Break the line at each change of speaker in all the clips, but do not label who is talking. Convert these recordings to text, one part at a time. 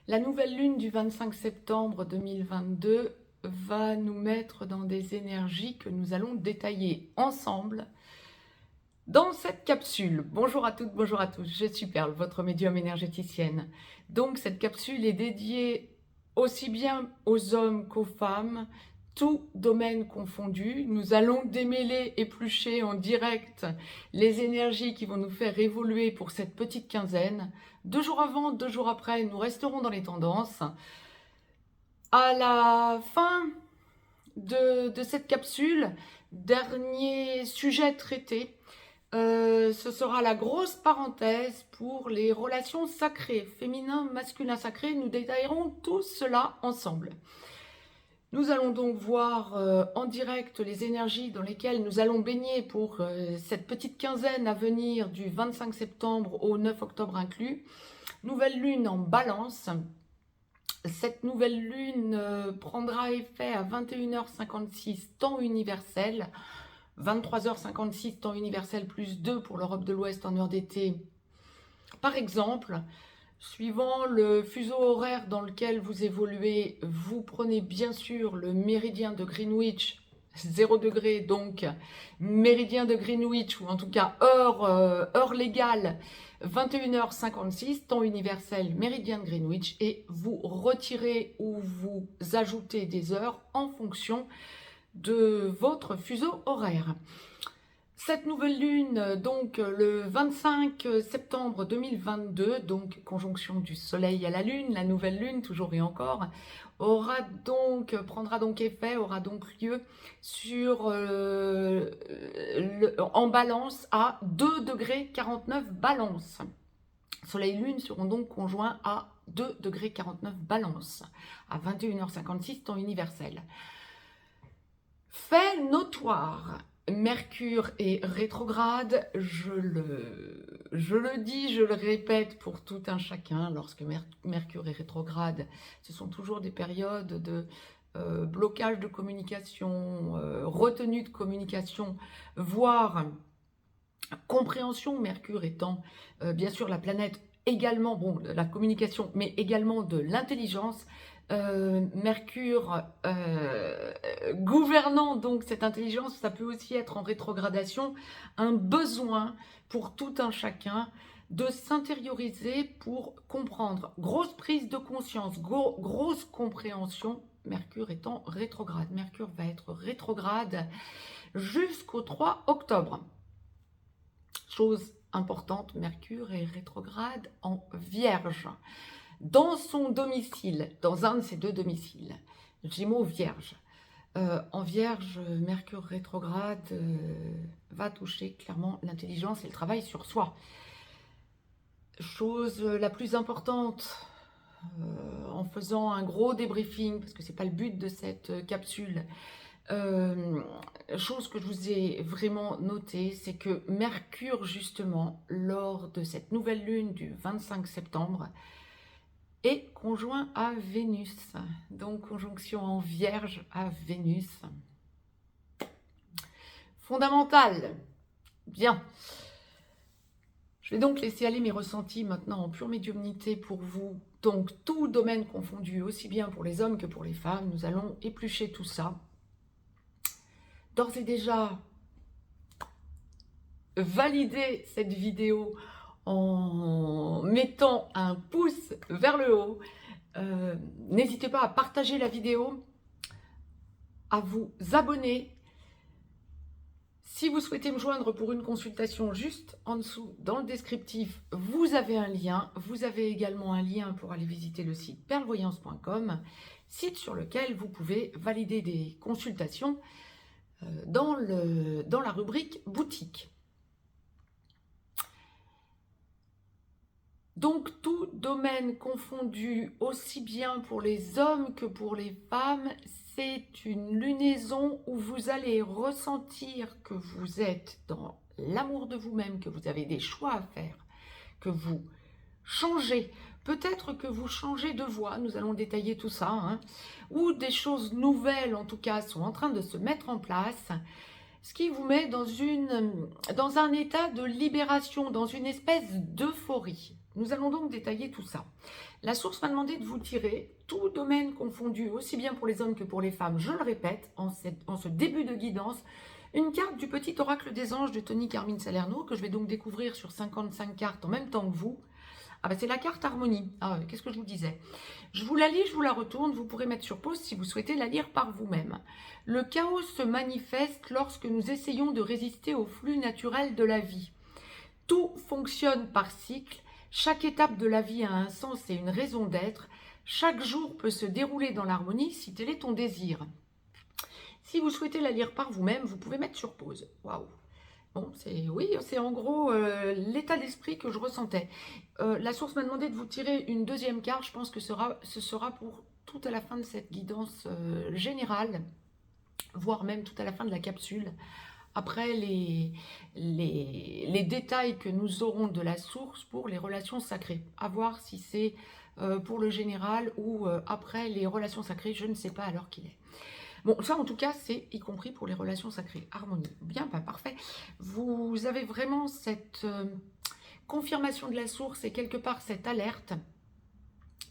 La nouvelle lune du 25 septembre 2022 va nous mettre dans des énergies que nous allons détailler ensemble dans cette capsule. Bonjour à toutes, bonjour à tous, je suis Perle, votre médium énergéticienne. Donc cette capsule est dédiée aussi bien aux hommes qu'aux femmes, tout domaine confondu. Nous allons démêler, éplucher en direct les énergies qui vont nous faire évoluer pour cette petite quinzaine. 2 jours avant, 2 jours après, nous resterons dans les tendances. À la fin de cette capsule, dernier sujet traité, ce sera la grosse parenthèse pour les relations sacrées, féminin, masculin sacré. Nous détaillerons tout cela ensemble. Nous allons donc voir en direct les énergies dans lesquelles nous allons baigner pour cette petite quinzaine à venir du 25 septembre au 9 octobre inclus. Nouvelle lune en balance. Cette nouvelle lune prendra effet à 21h56 temps universel, 23h56 temps universel plus 2 pour l'Europe de l'Ouest en heure d'été. Par exemple, suivant le fuseau horaire dans lequel vous évoluez, vous prenez bien sûr le méridien de Greenwich, 0 degré, donc méridien de Greenwich, ou en tout cas heure légale, 21h56, temps universel, méridien de Greenwich, et vous retirez ou vous ajoutez des heures en fonction de votre fuseau horaire. Cette nouvelle lune, donc le 25 septembre 2022, donc conjonction du soleil à la lune, la nouvelle lune, toujours et encore, prendra donc effet, aura donc lieu sur, en balance à 2 degrés 49 balance. Soleil et lune seront donc conjoints à 2 degrés 49 balance, à 21h56 temps universel. Fait notoire, Mercure est rétrograde, je le dis, je le répète pour tout un chacun, lorsque Mercure est rétrograde, ce sont toujours des périodes de blocage de communication, retenue de communication, voire compréhension, Mercure étant bien sûr la planète également, bon, la communication, mais également de l'intelligence. Mercure gouvernant donc cette intelligence, ça peut aussi être en rétrogradation, un besoin pour tout un chacun de s'intérioriser pour comprendre. Grosse prise de conscience, grosse compréhension, Mercure étant rétrograde. Mercure va être rétrograde jusqu'au 3 octobre. Chose importante, Mercure est rétrograde en Vierge. Dans son domicile, dans un de ses 2 domiciles, Gémeaux Vierge. En Vierge, Mercure rétrograde va toucher clairement l'intelligence et le travail sur soi. Chose la plus importante, en faisant un gros débriefing, parce que ce n'est pas le but de cette capsule, chose que je vous ai vraiment notée, c'est que Mercure, justement, lors de cette nouvelle lune du 25 septembre, est conjoint à Vénus, donc conjonction en Vierge à Vénus. Fondamental. Bien. Je vais donc laisser aller mes ressentis maintenant en pure médiumnité pour vous. Donc tout domaine confondu, aussi bien pour les hommes que pour les femmes, nous allons éplucher tout ça. D'ores et déjà, validez cette vidéo en mettant un pouce vers le haut. N'hésitez pas à partager la vidéo, à vous abonner. Si vous souhaitez me joindre pour une consultation, juste en dessous, dans le descriptif, vous avez un lien. Vous avez également un lien pour aller visiter le site perlevoyance.com, site sur lequel vous pouvez valider des consultations dans la rubrique boutique. Donc, tout domaine confondu, aussi bien pour les hommes que pour les femmes, c'est une lunaison où vous allez ressentir que vous êtes dans l'amour de vous-même, que vous avez des choix à faire, que vous changez. Peut-être que vous changez de voie, nous allons détailler tout ça, hein, ou des choses nouvelles, en tout cas, sont en train de se mettre en place, ce qui vous met dans un état de libération, dans une espèce d'euphorie. Nous allons donc détailler tout ça. La source m'a demandé de vous tirer, tout domaine confondu, aussi bien pour les hommes que pour les femmes, je le répète, en ce début de guidance, une carte du petit oracle des anges de Tony Carmine Salerno, que je vais donc découvrir sur 55 cartes en même temps que vous. Ah ben c'est la carte harmonie. Ah, qu'est-ce que je vous disais? Je vous la lis, je vous la retourne, vous pourrez mettre sur pause si vous souhaitez la lire par vous-même. Le chaos se manifeste lorsque nous essayons de résister au flux naturel de la vie. Tout fonctionne par cycle, chaque étape de la vie a un sens et une raison d'être, chaque jour peut se dérouler dans l'harmonie si tel est ton désir. Si vous souhaitez la lire par vous-même, vous pouvez mettre sur pause. Waouh! Bon, c'est en gros l'état d'esprit que je ressentais. La source m'a demandé de vous tirer une deuxième carte. Je pense que ce sera pour tout à la fin de cette guidance générale, voire même tout à la fin de la capsule. Après les détails que nous aurons de la source pour les relations sacrées. À voir si c'est pour le général ou après les relations sacrées, je ne sais pas à l'heure qu'il est. Bon, ça en tout cas, c'est y compris pour les relations sacrées. Harmonie. Bien, pas parfait. Vous avez vraiment cette confirmation de la source et quelque part cette alerte.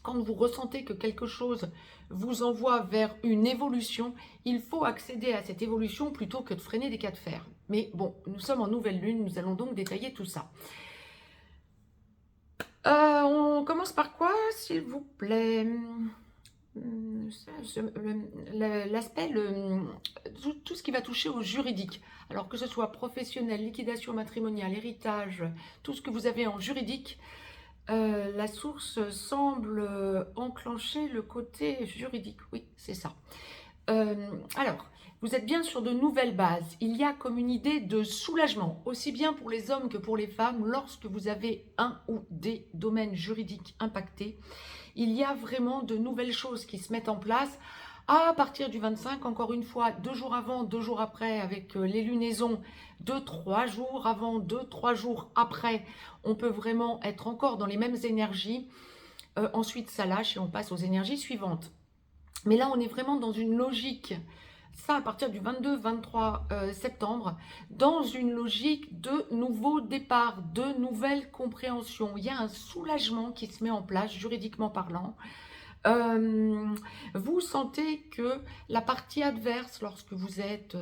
Quand vous ressentez que quelque chose vous envoie vers une évolution, il faut accéder à cette évolution plutôt que de freiner des cas de fer. Mais bon, nous sommes en nouvelle lune, nous allons donc détailler tout ça. On commence par quoi, s'il vous plaît? L'aspect, tout ce qui va toucher au juridique, alors que ce soit professionnel, liquidation matrimoniale, héritage, tout ce que vous avez en juridique, la source semble enclencher le côté juridique, oui, c'est ça. Alors, vous êtes bien sur de nouvelles bases. Il y a comme une idée de soulagement, aussi bien pour les hommes que pour les femmes, lorsque vous avez un ou des domaines juridiques impactés. Il y a vraiment de nouvelles choses qui se mettent en place à partir du 25, encore une fois, 2 jours avant, 2 jours après, avec les lunaisons, 2-3 jours avant, 2-3 jours après, on peut vraiment être encore dans les mêmes énergies. Ensuite, ça lâche et on passe aux énergies suivantes. Mais là, on est vraiment dans une logique, ça à partir du 22-23 septembre, dans une logique de nouveau départ, de nouvelles compréhensions. Il y a un soulagement qui se met en place, juridiquement parlant. Vous sentez que la partie adverse, lorsque vous êtes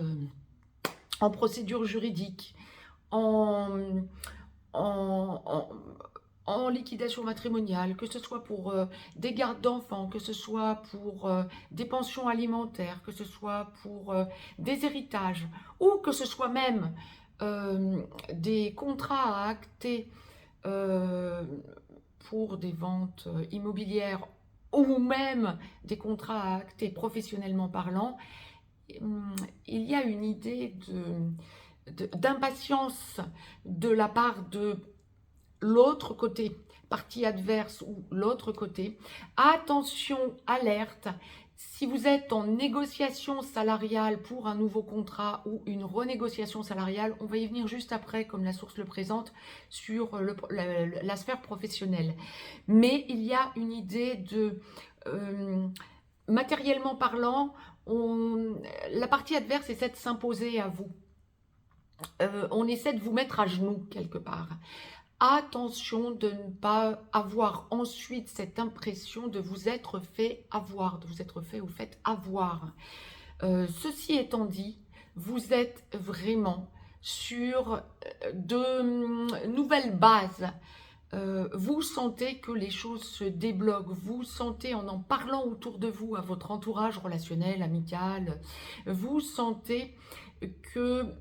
en procédure juridique, en liquidation matrimoniale, que ce soit pour des gardes d'enfants, que ce soit pour des pensions alimentaires, que ce soit pour des héritages, ou que ce soit même des contrats à acter pour des ventes immobilières, ou même des contrats à acter professionnellement parlant, il y a une idée d'impatience de la part de l'autre côté, partie adverse ou l'autre côté. Attention, alerte, si vous êtes en négociation salariale pour un nouveau contrat ou une renégociation salariale, on va y venir juste après, comme la source le présente, sur la sphère professionnelle. Mais il y a une idée de, matériellement parlant, la partie adverse essaie de s'imposer à vous. On essaie de vous mettre à genoux quelque part. Attention de ne pas avoir ensuite cette impression de vous être fait avoir, de vous être fait ou fait avoir. Ceci étant dit, vous êtes vraiment sur de nouvelles bases. Vous sentez que les choses se débloquent, vous sentez en parlant autour de vous à votre entourage relationnel, amical, vous sentez que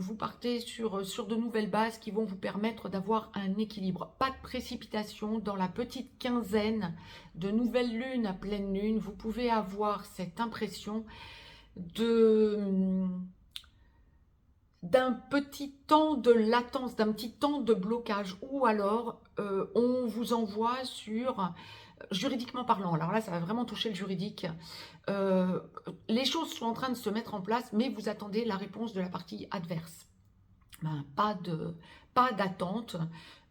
vous partez sur de nouvelles bases qui vont vous permettre d'avoir un équilibre. Pas de précipitation dans la petite quinzaine de nouvelles lunes à pleine lune. Vous pouvez avoir cette impression d'un petit temps de latence, d'un petit temps de blocage, ou alors on vous envoie sur, juridiquement parlant, alors là ça va vraiment toucher le juridique, les choses sont en train de se mettre en place, mais vous attendez la réponse de la partie adverse. Ben, pas d'attente,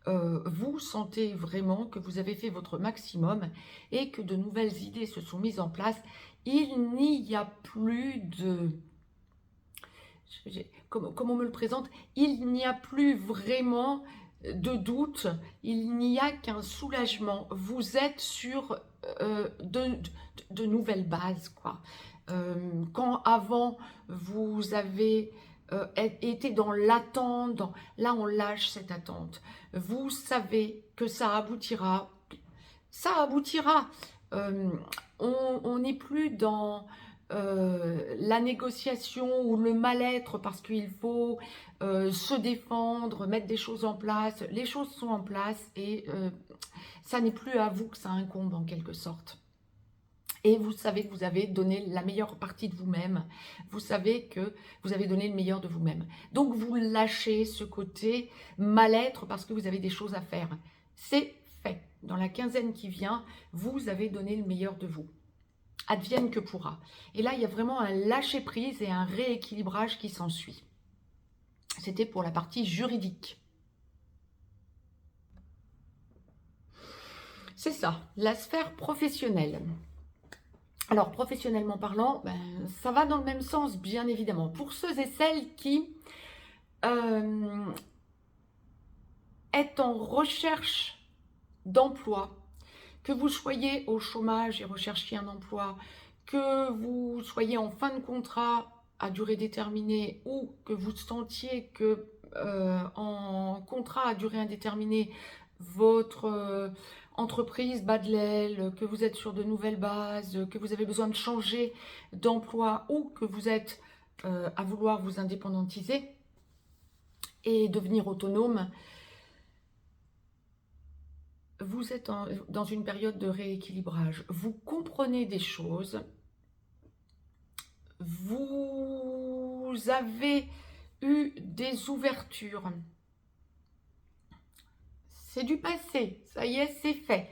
vous sentez vraiment que vous avez fait votre maximum et que de nouvelles idées se sont mises en place. Il n'y a plus comme on me le présente, il n'y a plus vraiment de doute, il n'y a qu'un soulagement. Vous êtes sur de nouvelles bases, quoi. Quand avant, vous avez été dans l'attente, là on lâche cette attente. Vous savez que ça aboutira. Ça aboutira. Euh, on n'est plus dans la négociation ou le mal-être parce qu'il faut se défendre, mettre des choses en place. Les choses sont en place et ça n'est plus à vous que ça incombe en quelque sorte. Et vous savez que vous avez donné la meilleure partie de vous-même. Vous savez que vous avez donné le meilleur de vous-même. Donc vous lâchez ce côté mal-être parce que vous avez des choses à faire. C'est fait. Dans la quinzaine qui vient, vous avez donné le meilleur de vous. Advienne que pourra. Et là, il y a vraiment un lâcher-prise et un rééquilibrage qui s'ensuit. C'était pour la partie juridique. C'est ça, la sphère professionnelle. Alors, professionnellement parlant, ça va dans le même sens, bien évidemment. Pour ceux et celles qui est en recherche d'emploi, que vous soyez au chômage et recherchiez un emploi, que vous soyez en fin de contrat à durée déterminée ou que vous sentiez que en contrat à durée indéterminée, votre entreprise bat de l'aile, que vous êtes sur de nouvelles bases, que vous avez besoin de changer d'emploi ou que vous êtes à vouloir vous indépendantiser et devenir autonome, vous êtes dans une période de rééquilibrage. Vous comprenez des choses. Vous avez eu des ouvertures. C'est du passé. Ça y est, c'est fait.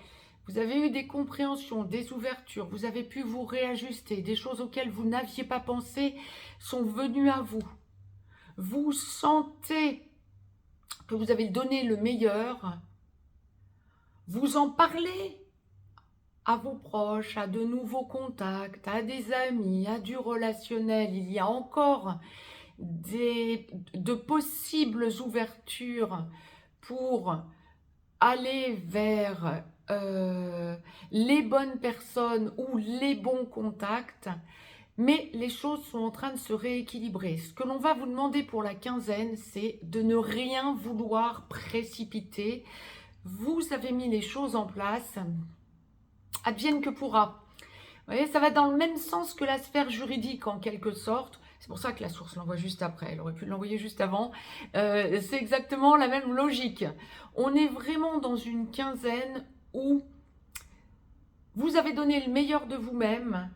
Vous avez eu des compréhensions, des ouvertures. Vous avez pu vous réajuster. Des choses auxquelles vous n'aviez pas pensé sont venues à vous. Vous sentez que vous avez donné le meilleur. Vous en parlez à vos proches, à de nouveaux contacts, à des amis, à du relationnel. Il y a encore de possibles ouvertures pour aller vers les bonnes personnes ou les bons contacts. Mais les choses sont en train de se rééquilibrer. Ce que l'on va vous demander pour la quinzaine, c'est de ne rien vouloir précipiter. Vous avez mis les choses en place, advienne que pourra. Vous voyez, ça va dans le même sens que la sphère juridique en quelque sorte. C'est pour ça que la source l'envoie juste après, elle aurait pu l'envoyer juste avant. C'est exactement la même logique. On est vraiment dans une quinzaine où vous avez donné le meilleur de vous-même.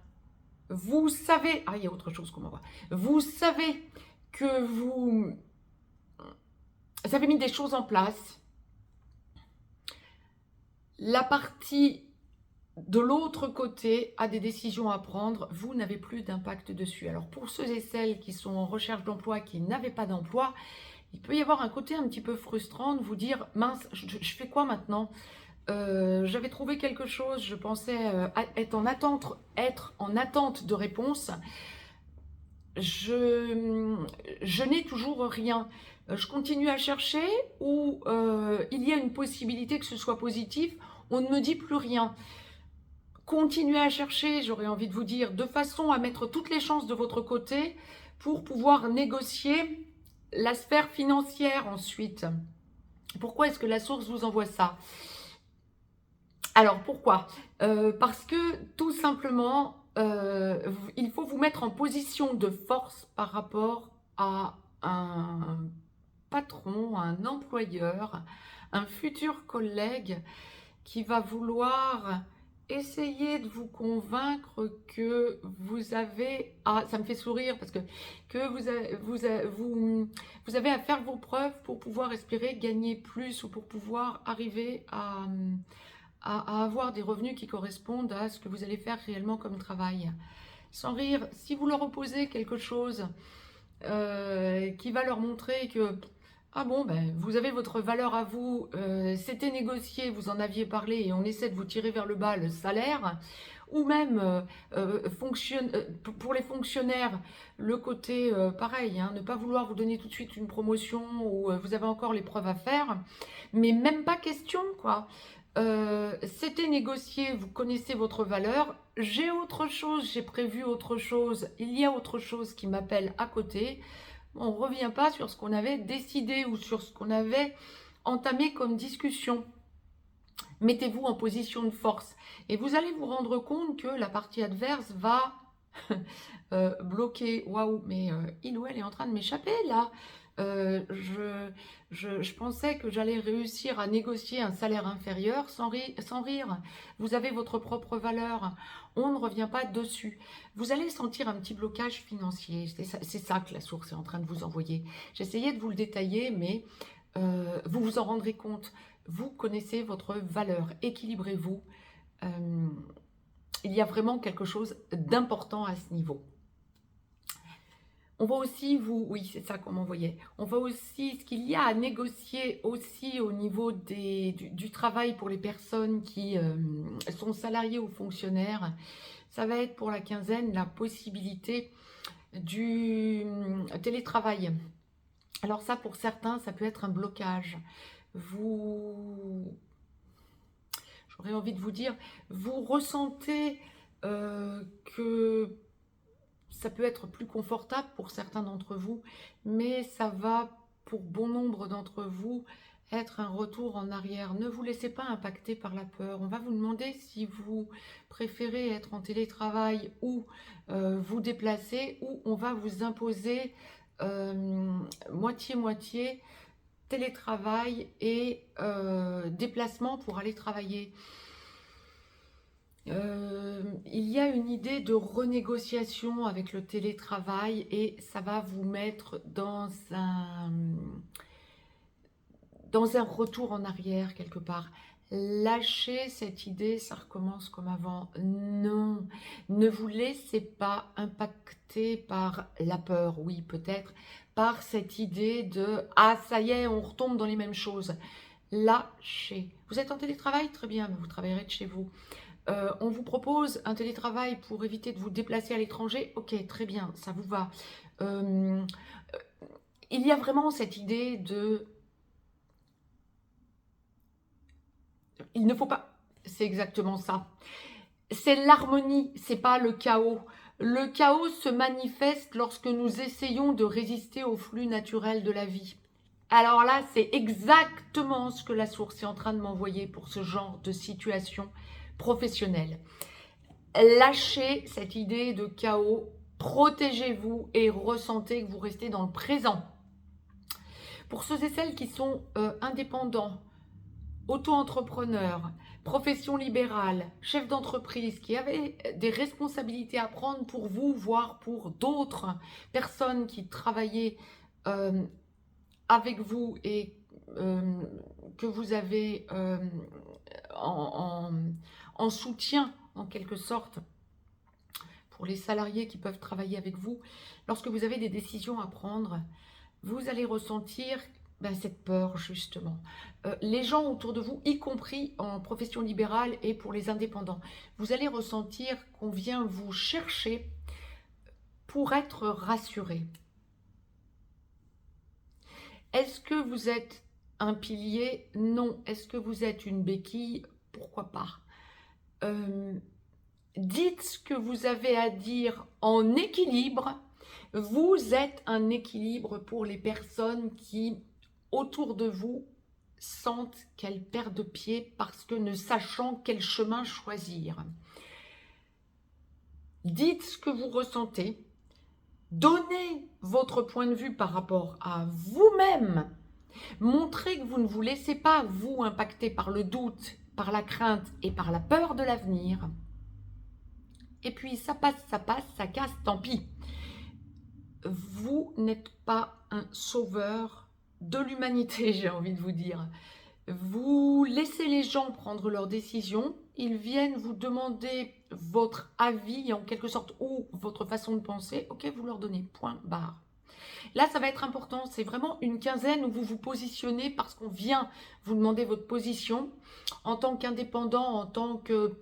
Vous savez, il y a autre chose qu'on m'envoie. Vous savez que vous avez mis des choses en place. La partie de l'autre côté a des décisions à prendre, vous n'avez plus d'impact dessus. Alors pour ceux et celles qui sont en recherche d'emploi, qui n'avaient pas d'emploi, il peut y avoir un côté un petit peu frustrant de vous dire « mince, je fais quoi maintenant ?» J'avais trouvé quelque chose, je pensais être en attente de réponse. Je n'ai toujours rien. Je continue à chercher ou il y a une possibilité que ce soit positif, on ne me dit plus rien. Continuez à chercher, j'aurais envie de vous dire, de façon à mettre toutes les chances de votre côté pour pouvoir négocier la sphère financière ensuite. Pourquoi est-ce que la source vous envoie ça? Alors pourquoi? Parce que tout simplement, il faut vous mettre en position de force par rapport à un patron, un employeur, un futur collègue qui va vouloir essayer de vous convaincre que vous avez... Ah, ça me fait sourire parce que vous avez à faire vos preuves pour pouvoir espérer gagner plus ou pour pouvoir arriver à avoir des revenus qui correspondent à ce que vous allez faire réellement comme travail. Sans rire, si vous leur opposez quelque chose qui va leur montrer que ah bon, vous avez votre valeur à vous, c'était négocié, vous en aviez parlé et on essaie de vous tirer vers le bas le salaire, ou même pour les fonctionnaires, le côté pareil, hein, ne pas vouloir vous donner tout de suite une promotion ou vous avez encore les preuves à faire, mais même pas question quoi. C'était négocié, vous connaissez votre valeur, j'ai autre chose, j'ai prévu autre chose, il y a autre chose qui m'appelle à côté. On ne revient pas sur ce qu'on avait décidé ou sur ce qu'on avait entamé comme discussion. Mettez-vous en position de force et vous allez vous rendre compte que la partie adverse va bloquer. Waouh, mais il ou elle est en train de m'échapper là. Je pensais que j'allais réussir à négocier un salaire inférieur sans rire. Vous avez votre propre valeur. On ne revient pas dessus. Vous allez sentir un petit blocage financier. C'est ça que la source est en train de vous envoyer. J'essayais de vous le détailler, mais vous vous en rendrez compte. Vous connaissez votre valeur. Équilibrez-vous. Il y a vraiment quelque chose d'important à ce niveau. On va aussi oui, c'est ça qu'on m'envoyait. On va aussi, ce qu'il y a à négocier aussi au niveau du travail pour les personnes qui sont salariées ou fonctionnaires, ça va être pour la quinzaine la possibilité du télétravail. Alors ça, pour certains, ça peut être un blocage. J'aurais envie de vous dire, vous ressentez que ça peut être plus confortable pour certains d'entre vous, mais ça va pour bon nombre d'entre vous être un retour en arrière. Ne vous laissez pas impacter par la peur. On va vous demander si vous préférez être en télétravail ou vous déplacer, ou on va vous imposer moitié-moitié télétravail et déplacement pour aller travailler. Il y a une idée de renégociation avec le télétravail et ça va vous mettre dans un retour en arrière quelque part. Lâchez cette idée, ça recommence comme avant. Non, ne vous laissez pas impacter par la peur, oui peut-être, par cette idée de « Ah ça y est, on retombe dans les mêmes choses ». Lâchez. Vous êtes en télétravail? Très bien, mais vous travaillerez de chez vous. On vous propose un télétravail pour éviter de vous déplacer à l'étranger. Ok, très bien, ça vous va. Il y a vraiment cette idée de... Il ne faut pas... C'est exactement ça. C'est l'harmonie, c'est pas le chaos. Le chaos se manifeste lorsque nous essayons de résister au flux naturel de la vie. Alors là, c'est exactement ce que la source est en train de m'envoyer pour ce genre de situation professionnelle. Lâchez cette idée de chaos, protégez-vous et ressentez que vous restez dans le présent. Pour ceux et celles qui sont indépendants, auto-entrepreneurs, profession libérale, chefs d'entreprise, qui avaient des responsabilités à prendre pour vous, voire pour d'autres personnes qui travaillaient avec vous et que vous avez en soutien en quelque sorte pour les salariés qui peuvent travailler avec vous. Lorsque vous avez des décisions à prendre, vous allez ressentir cette peur justement. Les gens autour de vous, y compris en profession libérale et pour les indépendants, vous allez ressentir qu'on vient vous chercher pour être rassuré. Est-ce que vous êtes un pilier? Non. Est-ce que vous êtes une béquille? Pourquoi pas? Dites ce que vous avez à dire en équilibre. Vous êtes un équilibre pour les personnes qui, autour de vous, sentent qu'elles perdent pied parce que ne sachant quel chemin choisir. Dites ce que vous ressentez. Donnez votre point de vue par rapport à vous-même. Montrez que vous ne vous laissez pas, vous, impacter par le doute, par la crainte et par la peur de l'avenir. Et puis, ça passe, ça casse, tant pis. Vous n'êtes pas un sauveur de l'humanité, j'ai envie de vous dire. Vous laissez les gens prendre leurs décisions. Ils viennent vous demander votre avis, en quelque sorte, ou votre façon de penser. Ok, vous leur donnez, point, barre. Là, ça va être important. C'est vraiment une quinzaine où vous vous positionnez parce qu'on vient vous demander votre position en tant qu'indépendant, en tant que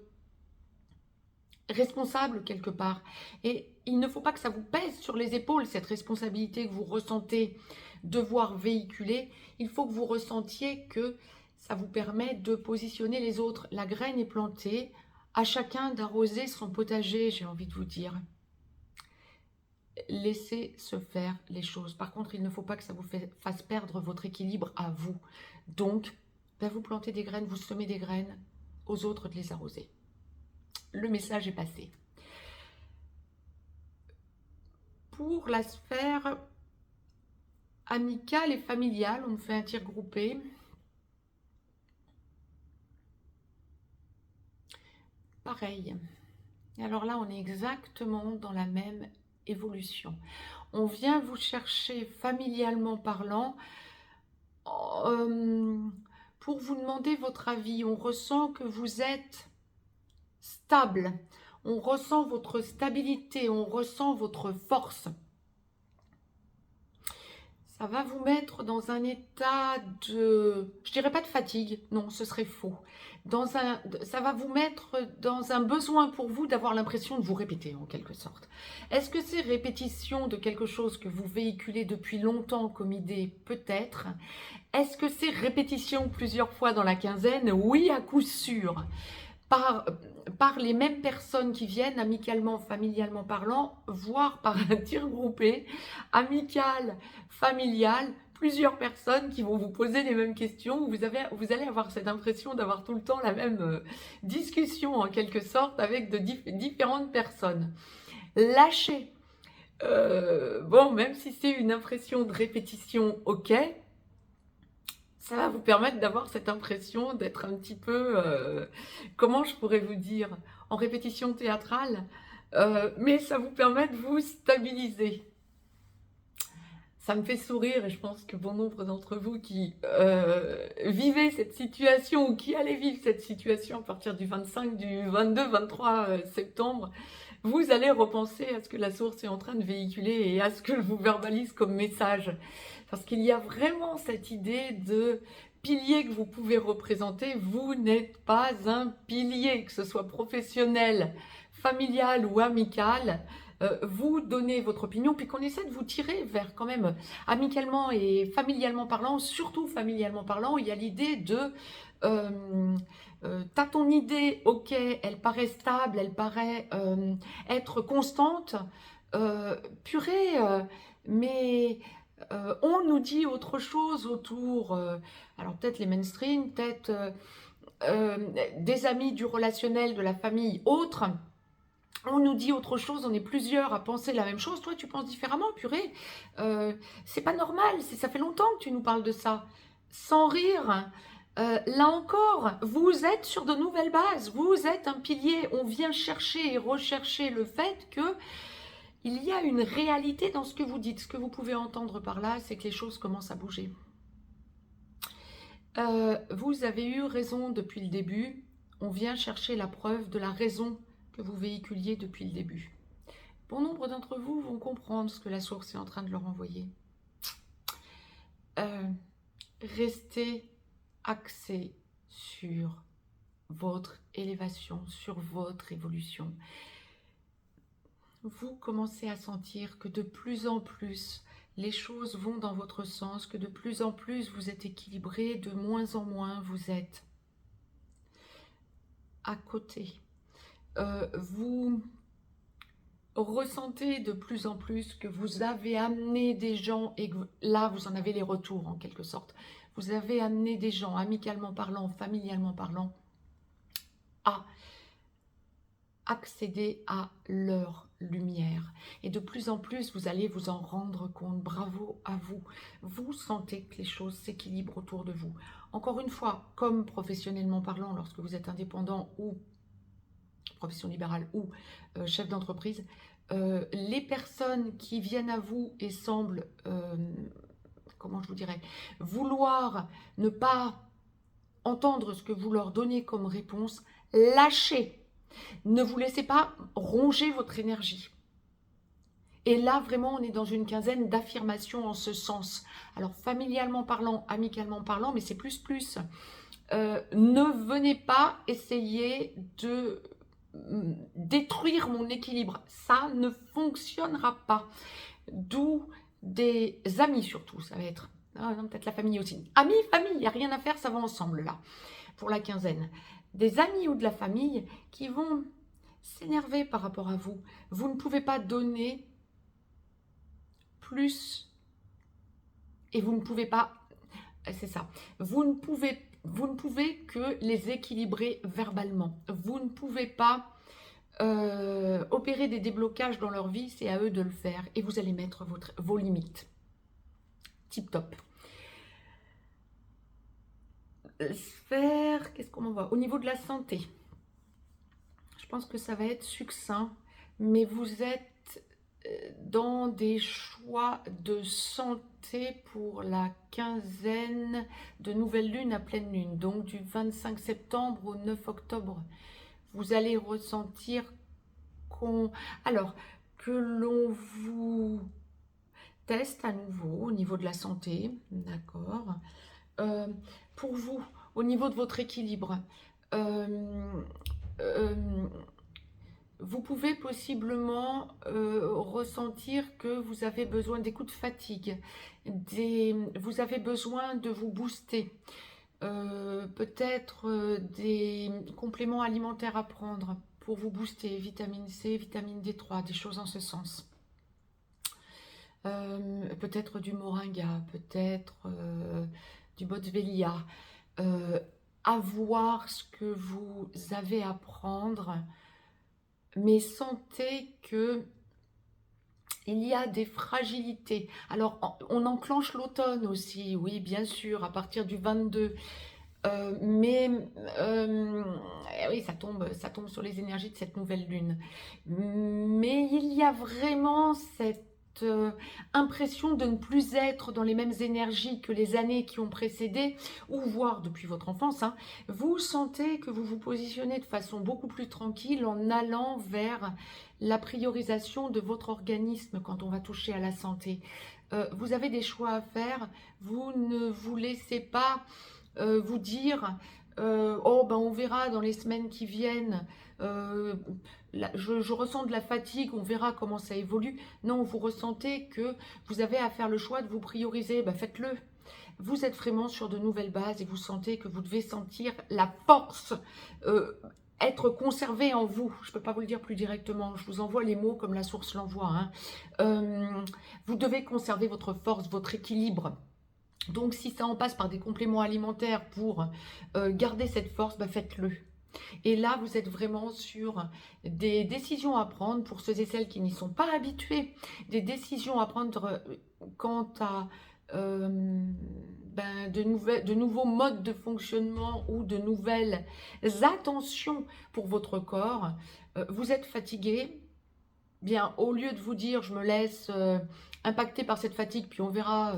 responsable quelque part. Et il ne faut pas que ça vous pèse sur les épaules, cette responsabilité que vous ressentez devoir véhiculer. Il faut que vous ressentiez que ça vous permet de positionner les autres. La graine est plantée, à chacun d'arroser son potager, j'ai envie de vous dire. Laissez se faire les choses. Par contre, il ne faut pas que ça vous fasse perdre votre équilibre à vous. Donc, vous plantez des graines, vous semez des graines, aux autres de les arroser. Le message est passé. Pour la sphère amicale et familiale, on fait un tir groupé. Pareil. Et alors là, on est exactement dans la même évolution. On vient vous chercher familialement parlant pour vous demander votre avis. On ressent que vous êtes stable. On ressent votre stabilité. On ressent votre force. Ça va vous mettre dans un état de... Je dirais pas de fatigue. Non, ce serait faux. Ça va vous mettre dans un besoin pour vous d'avoir l'impression de vous répéter en quelque sorte. Est-ce que c'est répétition de quelque chose que vous véhiculez depuis longtemps comme idée? Peut-être. Est-ce que c'est répétition plusieurs fois dans la quinzaine? Oui, à coup sûr. Par les mêmes personnes qui viennent, amicalement, familialement parlant, voire par un tir groupé, amical, familial, plusieurs personnes qui vont vous poser les mêmes questions. Vous allez avoir cette impression d'avoir tout le temps la même discussion en quelque sorte avec de différentes personnes. Lâchez. Bon, même si c'est une impression de répétition, ok, ça va vous permettre d'avoir cette impression d'être un petit peu, comment je pourrais vous dire, en répétition théâtrale, mais ça vous permet de vous stabiliser. Ça me fait sourire et je pense que bon nombre d'entre vous qui vivez cette situation ou qui allez vivre cette situation à partir du 25, du 22, 23 septembre, vous allez repenser à ce que la source est en train de véhiculer et à ce que je vous verbalise comme message. Parce qu'il y a vraiment cette idée de pilier que vous pouvez représenter. Vous n'êtes pas un pilier, que ce soit professionnel, familial ou amical. Vous donnez votre opinion, puis qu'on essaie de vous tirer vers quand même, amicalement et familialement parlant, surtout familialement parlant, il y a l'idée de... t'as ton idée, ok, elle paraît stable, elle paraît être constante, purée, mais on nous dit autre chose autour, alors peut-être les mainstream, peut-être des amis du relationnel, de la famille, autres. On nous dit autre chose, on est plusieurs à penser la même chose. Toi, tu penses différemment, purée. C'est pas normal, ça fait longtemps que tu nous parles de ça. Sans rire, là encore, vous êtes sur de nouvelles bases. Vous êtes un pilier. On vient chercher et rechercher le fait que il y a une réalité dans ce que vous dites. Ce que vous pouvez entendre par là, c'est que les choses commencent à bouger. Vous avez eu raison depuis le début. On vient chercher la preuve de la raison que vous véhiculiez depuis le début. Bon nombre d'entre vous vont comprendre ce que la source est en train de leur envoyer. Restez axé sur votre élévation, sur votre évolution. Vous commencez à sentir que de plus en plus, les choses vont dans votre sens, que de plus en plus, vous êtes équilibré, de moins en moins, vous êtes à côté. Vous ressentez de plus en plus que vous avez amené des gens, et que là, vous en avez les retours en quelque sorte. Vous avez amené des gens, amicalement parlant, familialement parlant, à accéder à leur lumière. Et de plus en plus, vous allez vous en rendre compte. Bravo à vous. Vous sentez que les choses s'équilibrent autour de vous. Encore une fois, comme professionnellement parlant, lorsque vous êtes indépendant ou profession libérale ou chef d'entreprise, les personnes qui viennent à vous et semblent, comment je vous dirais, vouloir ne pas entendre ce que vous leur donnez comme réponse, lâchez. Ne vous laissez pas ronger votre énergie. Et là, vraiment, on est dans une quinzaine d'affirmations en ce sens. Alors, familialement parlant, amicalement parlant, mais c'est plus. Ne venez pas essayer de détruire mon équilibre. Ça ne fonctionnera pas. D'où des amis surtout, ça va être. Ah non, peut-être la famille aussi. Amis, famille, il n'y a rien à faire, ça va ensemble là, pour la quinzaine. Des amis ou de la famille qui vont s'énerver par rapport à vous. Vous ne pouvez pas donner plus et vous ne pouvez pas, c'est ça, vous ne pouvez que les équilibrer verbalement. Vous ne pouvez pas opérer des déblocages dans leur vie, c'est à eux de le faire et vous allez mettre vos limites. Tip top. Sphère, qu'est-ce qu'on voit au niveau de la santé? Je pense que ça va être succinct, mais vous êtes dans des choix de santé pour la quinzaine de nouvelle lune à pleine lune, donc du 25 septembre au 9 octobre. Vous allez ressentir que l'on vous teste à nouveau au niveau de la santé, d'accord. Pour vous, au niveau de votre équilibre, vous pouvez possiblement ressentir que vous avez besoin des coups de fatigue, vous avez besoin de vous booster, peut-être des compléments alimentaires à prendre pour vous booster, vitamine C, vitamine D3, des choses en ce sens. Peut-être du moringa, peut-être du boswellia, à voir ce que vous avez à prendre, mais sentez que il y a des fragilités. Alors, on enclenche l'automne aussi, oui, bien sûr, à partir du 22. Oui, ça tombe sur les énergies de cette nouvelle lune. Mais il y a vraiment cette impression de ne plus être dans les mêmes énergies que les années qui ont précédé, ou voire depuis votre enfance, hein. Vous sentez que vous vous positionnez de façon beaucoup plus tranquille en allant vers la priorisation de votre organisme quand on va toucher à la santé. Vous avez des choix à faire, vous ne vous laissez pas vous dire oh ben on verra dans les semaines qui viennent, je ressens de la fatigue, on verra comment ça évolue. Non, vous ressentez que vous avez à faire le choix de vous prioriser, ben faites-le. Vous êtes vraiment sur de nouvelles bases et vous sentez que vous devez sentir la force être conservé en vous. Je ne peux pas vous le dire plus directement, je vous envoie les mots comme la source l'envoie, hein. Vous devez conserver votre force, votre équilibre. Donc si ça en passe par des compléments alimentaires pour garder cette force, bah faites-le. Et là, vous êtes vraiment sur des décisions à prendre pour ceux et celles qui n'y sont pas habitués. Des décisions à prendre quant à de nouveaux modes de fonctionnement ou de nouvelles attentions pour votre corps. Vous êtes fatigué. Bien, au lieu de vous dire je me laisse impacter par cette fatigue, puis on verra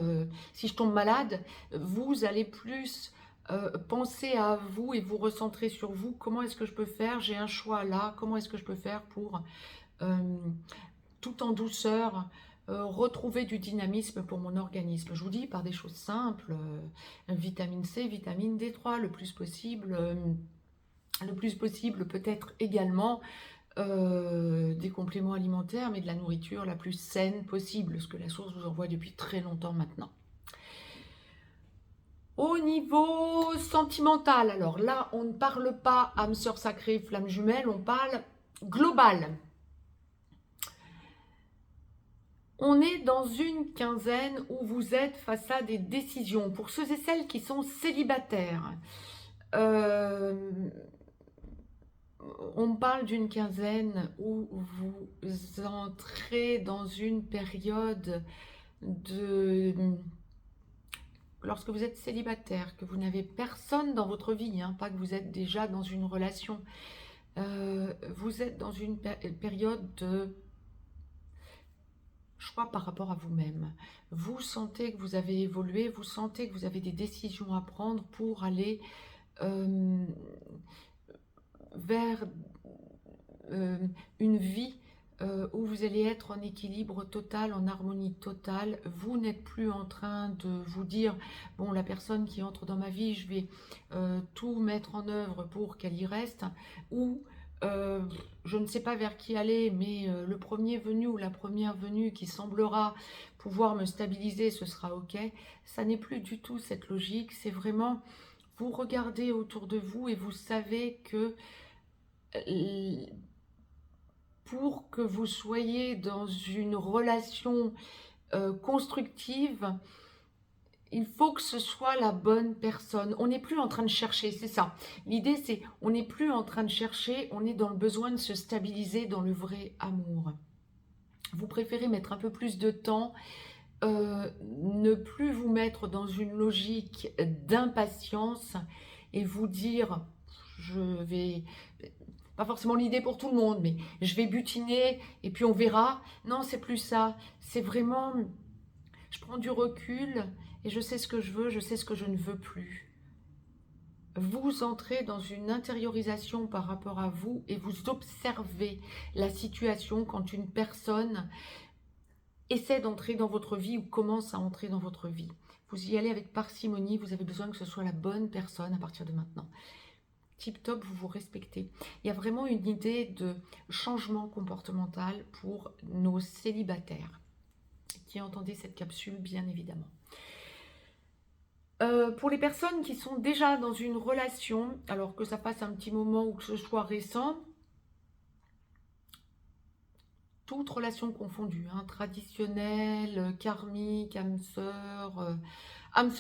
si je tombe malade, vous allez plus penser à vous et vous recentrer sur vous. Comment est-ce que je peux faire? J'ai un choix là. Comment est-ce que je peux faire pour, tout en douceur, retrouver du dynamisme pour mon organisme? Je vous dis par des choses simples, vitamine C, vitamine D3 le plus possible peut-être également des compléments alimentaires, mais de la nourriture la plus saine possible, ce que la source vous envoie depuis très longtemps maintenant. Au niveau sentimental, alors là, on ne parle pas âme sœur sacrée, flamme jumelle, on parle global. On est dans une quinzaine où vous êtes face à des décisions. Pour ceux et celles qui sont célibataires, on parle d'une quinzaine où vous entrez dans une période de... Lorsque vous êtes célibataire, que vous n'avez personne dans votre vie, hein, pas que vous êtes déjà dans une relation, vous êtes dans une période de choix par rapport à vous-même. Vous sentez que vous avez évolué, vous sentez que vous avez des décisions à prendre pour aller vers une vie où vous allez être en équilibre total, en harmonie totale. Vous n'êtes plus en train de vous dire bon, la personne qui entre dans ma vie, je vais tout mettre en œuvre pour qu'elle y reste, ou euh, je ne sais pas vers qui aller, mais le premier venu ou la première venue qui semblera pouvoir me stabiliser, ce sera OK. Ça n'est plus du tout cette logique, c'est vraiment, vous regardez autour de vous et vous savez que pour que vous soyez dans une relation constructive, il faut que ce soit la bonne personne. On n'est plus en train de chercher, c'est ça. L'idée, c'est, on n'est plus en train de chercher, on est dans le besoin de se stabiliser dans le vrai amour. Vous préférez mettre un peu plus de temps, ne plus vous mettre dans une logique d'impatience et vous dire, je vais, pas forcément l'idée pour tout le monde, mais je vais butiner et puis on verra. Non, c'est plus ça. C'est vraiment, je prends du recul et je sais ce que je veux, je sais ce que je ne veux plus. Vous entrez dans une intériorisation par rapport à vous et vous observez la situation quand une personne essaie d'entrer dans votre vie ou commence à entrer dans votre vie. Vous y allez avec parcimonie, vous avez besoin que ce soit la bonne personne à partir de maintenant. Tip top, vous vous respectez. Il y a vraiment une idée de changement comportemental pour nos célibataires qui entendez cette capsule, bien évidemment. Pour les personnes qui sont déjà dans une relation, alors que ça passe un petit moment ou que ce soit récent, toute relation confondue, hein, traditionnelle, karmique, âme sœur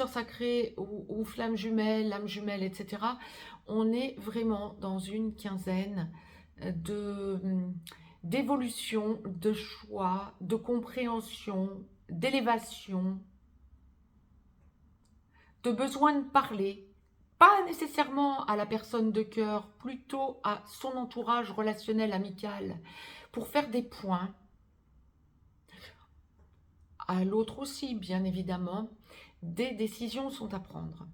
sacrée ou flamme jumelle, âme jumelle, etc. On est vraiment dans une quinzaine d'évolution, de choix, de compréhension, d'élévation, de besoin de parler, pas nécessairement à la personne de cœur, plutôt à son entourage relationnel amical, pour faire des points. À l'autre aussi, bien évidemment, des décisions sont à prendre.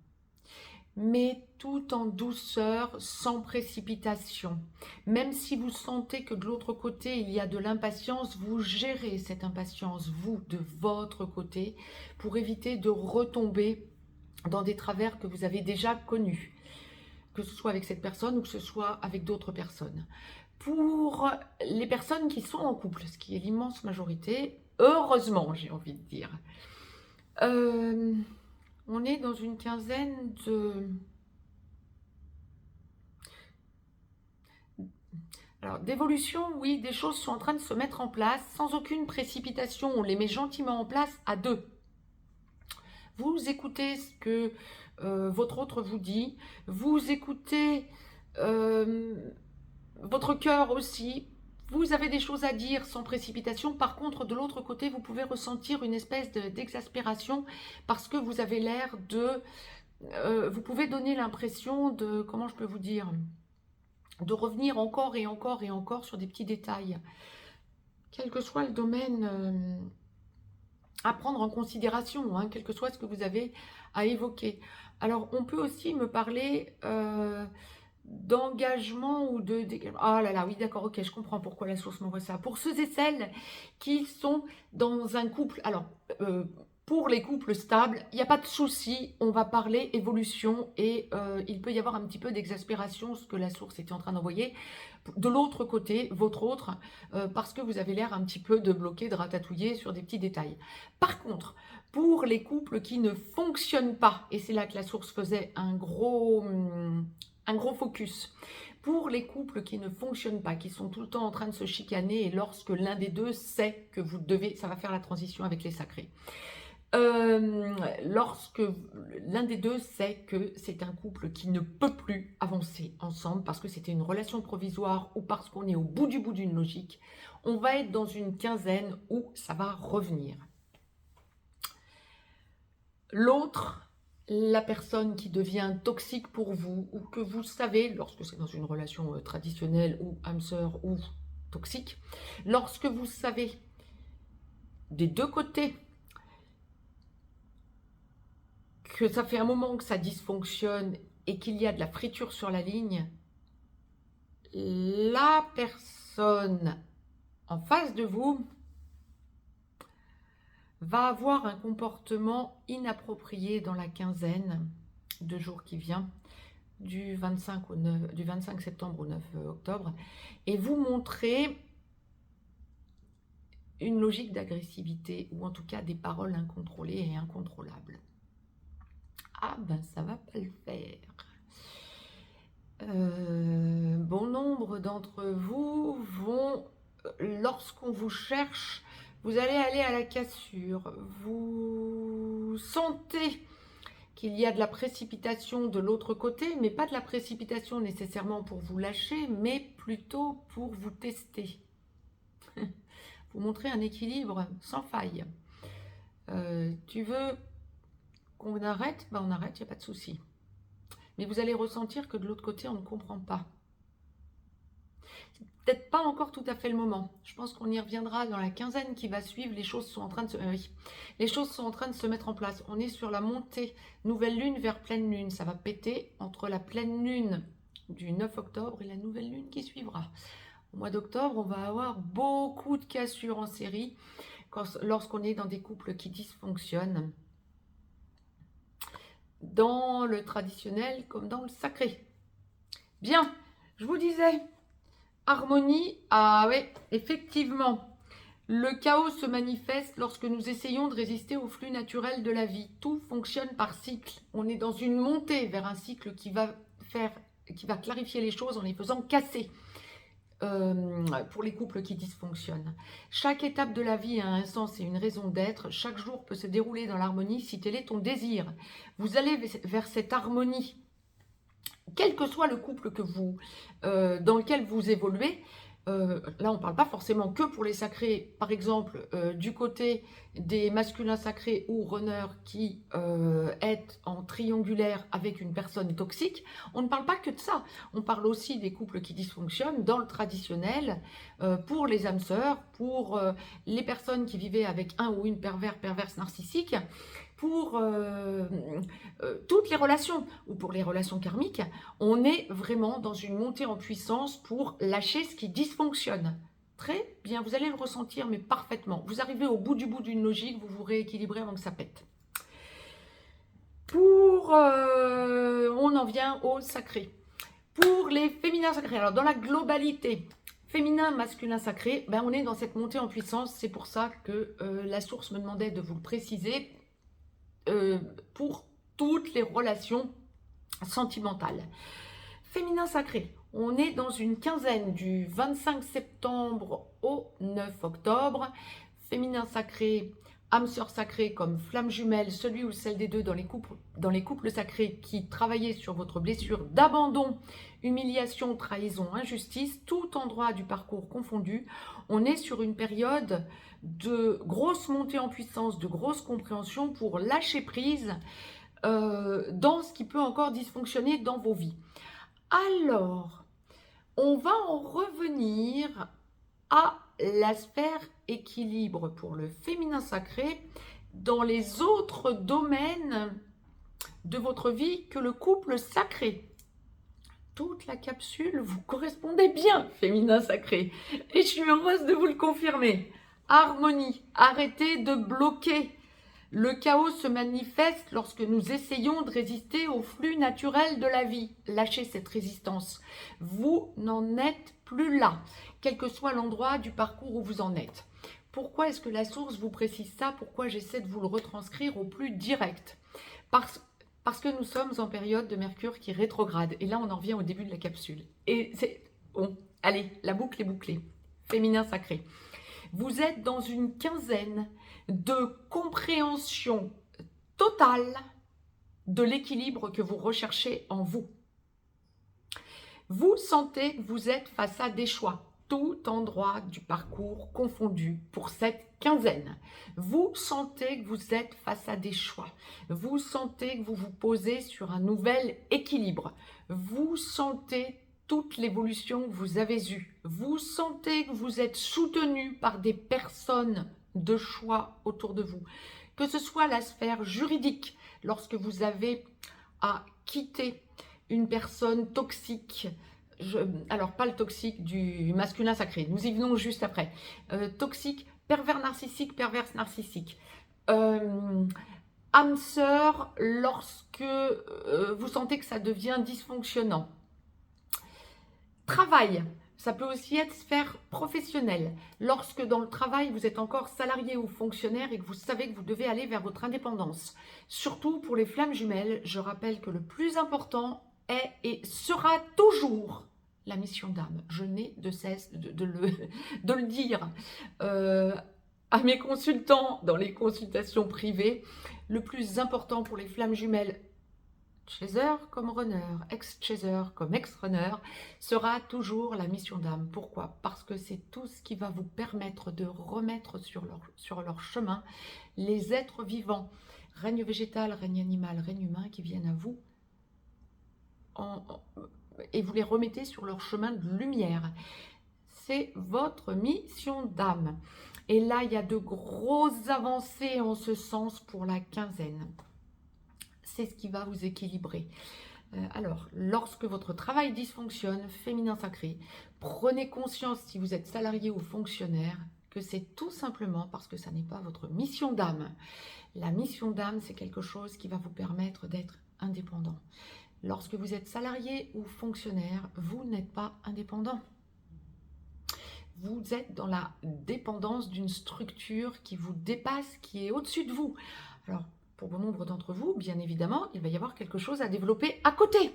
Mais tout en douceur, sans précipitation. Même si vous sentez que de l'autre côté, il y a de l'impatience, vous gérez cette impatience, vous, de votre côté, pour éviter de retomber dans des travers que vous avez déjà connus, que ce soit avec cette personne ou que ce soit avec d'autres personnes. Pour les personnes qui sont en couple, ce qui est l'immense majorité, heureusement, j'ai envie de dire, on est dans une quinzaine d'évolution, oui, des choses sont en train de se mettre en place sans aucune précipitation. On les met gentiment en place à deux. Vous écoutez ce que votre autre vous dit, vous écoutez votre cœur aussi, vous avez des choses à dire sans précipitation. Par contre, de l'autre côté, vous pouvez ressentir une espèce d'exaspération parce que vous avez l'air de... vous pouvez donner l'impression de... Comment je peux vous dire ? De revenir encore et encore et encore sur des petits détails. Quel que soit le domaine... à prendre en considération, hein, quel que soit ce que vous avez à évoquer. Alors, on peut aussi me parler d'engagement ou de... Ah là là, oui, d'accord, ok, je comprends pourquoi la source m'envoie ça. Pour ceux et celles qui sont dans un couple, alors, pour les couples stables, il n'y a pas de souci, on va parler évolution et il peut y avoir un petit peu d'exaspération, ce que la source était en train d'envoyer. De l'autre côté, votre autre, parce que vous avez l'air un petit peu de bloquer, de ratatouiller sur des petits détails. Par contre, pour les couples qui ne fonctionnent pas, et c'est là que la source faisait un gros focus, pour les couples qui ne fonctionnent pas, qui sont tout le temps en train de se chicaner, et lorsque l'un des deux sait que vous devez, ça va faire la transition avec les sacrés. Lorsque l'un des deux sait que c'est un couple qui ne peut plus avancer ensemble parce que c'était une relation provisoire ou parce qu'on est au bout d'une logique, on va être dans une quinzaine où ça va revenir. L'autre, la personne qui devient toxique pour vous ou que vous savez, lorsque c'est dans une relation traditionnelle ou âme sœur ou toxique, lorsque vous savez des deux côtés que ça fait un moment que ça dysfonctionne et qu'il y a de la friture sur la ligne, la personne en face de vous va avoir un comportement inapproprié dans la quinzaine de jours qui vient du 25 septembre au 9 octobre, et vous montrez une logique d'agressivité, ou en tout cas des paroles incontrôlées et incontrôlables. Ah ben ça va pas le faire. Bon nombre d'entre vous vont, lorsqu'on vous cherche, vous allez aller à la cassure. Vous sentez qu'il y a de la précipitation de l'autre côté, mais pas de la précipitation nécessairement pour vous lâcher, mais plutôt pour vous tester. Vous montrer un équilibre sans faille. Tu veux qu'on arrête? Ben on arrête, il n'y a pas de souci. Mais vous allez ressentir que de l'autre côté, on ne comprend pas. C'est peut-être pas encore tout à fait le moment. Je pense qu'on y reviendra dans la quinzaine qui va suivre. Les choses sont en train de les choses sont en train de se mettre en place. On est sur la montée nouvelle lune vers pleine lune. Ça va péter entre la pleine lune du 9 octobre et la nouvelle lune qui suivra. Au mois d'octobre, on va avoir beaucoup de cassures en série lorsqu'on est dans des couples qui dysfonctionnent, dans le traditionnel comme dans le sacré. Bien, je vous disais, harmonie, ah oui, effectivement, le chaos se manifeste lorsque nous essayons de résister au flux naturel de la vie. Tout fonctionne par cycle. On est dans une montée vers un cycle qui va clarifier les choses en les faisant casser. Pour les couples qui dysfonctionnent. Chaque étape de la vie a un sens et une raison d'être. Chaque jour peut se dérouler dans l'harmonie si tel est ton désir. Vous allez vers cette harmonie, quel que soit le couple dans lequel vous évoluez. Là, on ne parle pas forcément que pour les sacrés, par exemple, du côté des masculins sacrés ou runners qui est en triangulaire avec une personne toxique. On ne parle pas que de ça. On parle aussi des couples qui dysfonctionnent dans le traditionnel, pour les âmes sœurs, pour les personnes qui vivaient avec un ou une perverse narcissique, pour toutes les relations, ou pour les relations karmiques. On est vraiment dans une montée en puissance pour lâcher ce qui dysfonctionne. Très bien, vous allez le ressentir, mais parfaitement. Vous arrivez au bout d'une logique, vous vous rééquilibrez avant que ça pète. On en vient au sacré. Pour les féminins sacrés, alors dans la globalité, féminin, masculin, sacré, ben on est dans cette montée en puissance. C'est pour ça que la source me demandait de vous le préciser. Pour toutes les relations sentimentales. Féminin sacré, on est dans une quinzaine du 25 septembre au 9 octobre. Féminin sacré, âme sœur sacrée comme flamme jumelle, celui ou celle des deux dans les couples sacrés qui travaillaient sur votre blessure d'abandon, humiliation, trahison, injustice, tout endroit du parcours confondu. On est sur une période de grosse montée en puissance, de grosse compréhension pour lâcher prise dans ce qui peut encore dysfonctionner dans vos vies. Alors, on va en revenir à la sphère équilibre pour le féminin sacré dans les autres domaines de votre vie que le couple sacré. Toute la capsule, vous correspondez bien, féminin sacré. Et je suis heureuse de vous le confirmer. Harmonie, arrêtez de bloquer. Le chaos se manifeste lorsque nous essayons de résister au flux naturel de la vie. Lâchez cette résistance. Vous n'en êtes plus là, quel que soit l'endroit du parcours où vous en êtes. Pourquoi est-ce que la source vous précise ça? Pourquoi j'essaie de vous le retranscrire au plus direct? Parce que nous sommes en période de Mercure qui rétrograde. Et là, on en revient au début de la capsule. Et c'est bon. Allez, la boucle est bouclée. Féminin sacré. Vous êtes dans une quinzaine de compréhension totale de l'équilibre que vous recherchez en vous. Vous sentez que vous êtes face à des choix, tout endroit du parcours confondu pour cette quinzaine. Vous sentez que vous êtes face à des choix. Vous sentez que vous vous posez sur un nouvel équilibre. Vous sentez toute l'évolution que vous avez eue. Vous sentez que vous êtes soutenu par des personnes de choix autour de vous. Que ce soit la sphère juridique, lorsque vous avez à quitter une personne toxique, alors pas le toxique du masculin sacré, nous y venons juste après, toxique, pervers narcissique, perverse narcissique. âme sœur lorsque vous sentez que ça devient dysfonctionnant. Travail, ça peut aussi être sphère professionnelle. Lorsque dans le travail, vous êtes encore salarié ou fonctionnaire et que vous savez que vous devez aller vers votre indépendance. Surtout pour les flammes jumelles, je rappelle que le plus important est et sera toujours la mission d'âme. Je n'ai de cesse de le dire à mes consultants dans les consultations privées. Le plus important pour les flammes jumelles, chaser comme runner, ex-chaser comme ex-runner, sera toujours la mission d'âme. Pourquoi? Parce que c'est tout ce qui va vous permettre de remettre sur leur chemin les êtres vivants, règne végétal, règne animal, règne humain, qui viennent à vous et vous les remettez sur leur chemin de lumière. C'est votre mission d'âme. Et là, il y a de grosses avancées en ce sens pour la quinzaine. C'est ce qui va vous équilibrer. Alors, lorsque votre travail dysfonctionne, féminin sacré, prenez conscience, si vous êtes salarié ou fonctionnaire, que c'est tout simplement parce que ça n'est pas votre mission d'âme. La mission d'âme, c'est quelque chose qui va vous permettre d'être indépendant. Lorsque vous êtes salarié ou fonctionnaire, vous n'êtes pas indépendant. Vous êtes dans la dépendance d'une structure qui vous dépasse, qui est au-dessus de vous. Alors, pour bon nombre d'entre vous, bien évidemment, il va y avoir quelque chose à développer à côté.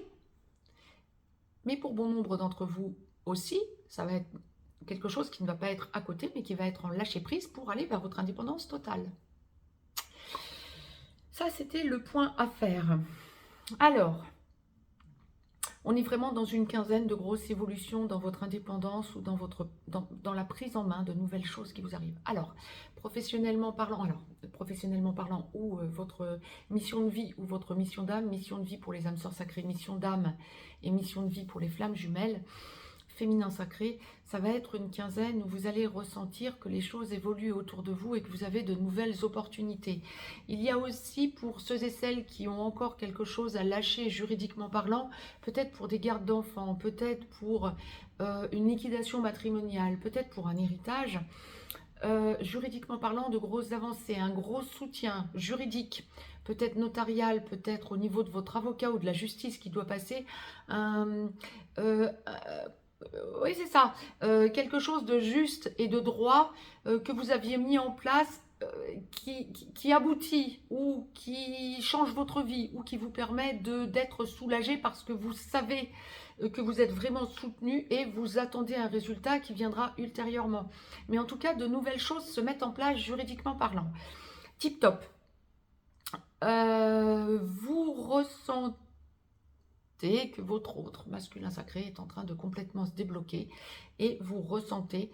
Mais pour bon nombre d'entre vous aussi, ça va être quelque chose qui ne va pas être à côté, mais qui va être en lâcher-prise pour aller vers votre indépendance totale. Ça, c'était le point à faire. Alors, on est vraiment dans une quinzaine de grosses évolutions dans votre indépendance ou dans la prise en main de nouvelles choses qui vous arrivent. Alors, professionnellement parlant ou votre mission de vie ou votre mission de vie pour les âmes sœurs sacrées, mission d'âme et mission de vie pour les flammes jumelles, féminin sacré, ça va être une quinzaine où vous allez ressentir que les choses évoluent autour de vous et que vous avez de nouvelles opportunités. Il y a aussi pour ceux et celles qui ont encore quelque chose à lâcher juridiquement parlant, peut-être pour des gardes d'enfants, peut-être pour une liquidation matrimoniale, peut-être pour un héritage, juridiquement parlant, de grosses avancées, un gros soutien juridique, peut-être notarial, peut-être au niveau de votre avocat ou de la justice qui doit passer, oui, c'est ça. Quelque chose de juste et de droit que vous aviez mis en place qui aboutit ou qui change votre vie ou qui vous permet d'être soulagé parce que vous savez que vous êtes vraiment soutenu et vous attendez un résultat qui viendra ultérieurement. Mais en tout cas, de nouvelles choses se mettent en place juridiquement parlant. Tip top. Vous ressentez que votre autre masculin sacré est en train de complètement se débloquer et vous ressentez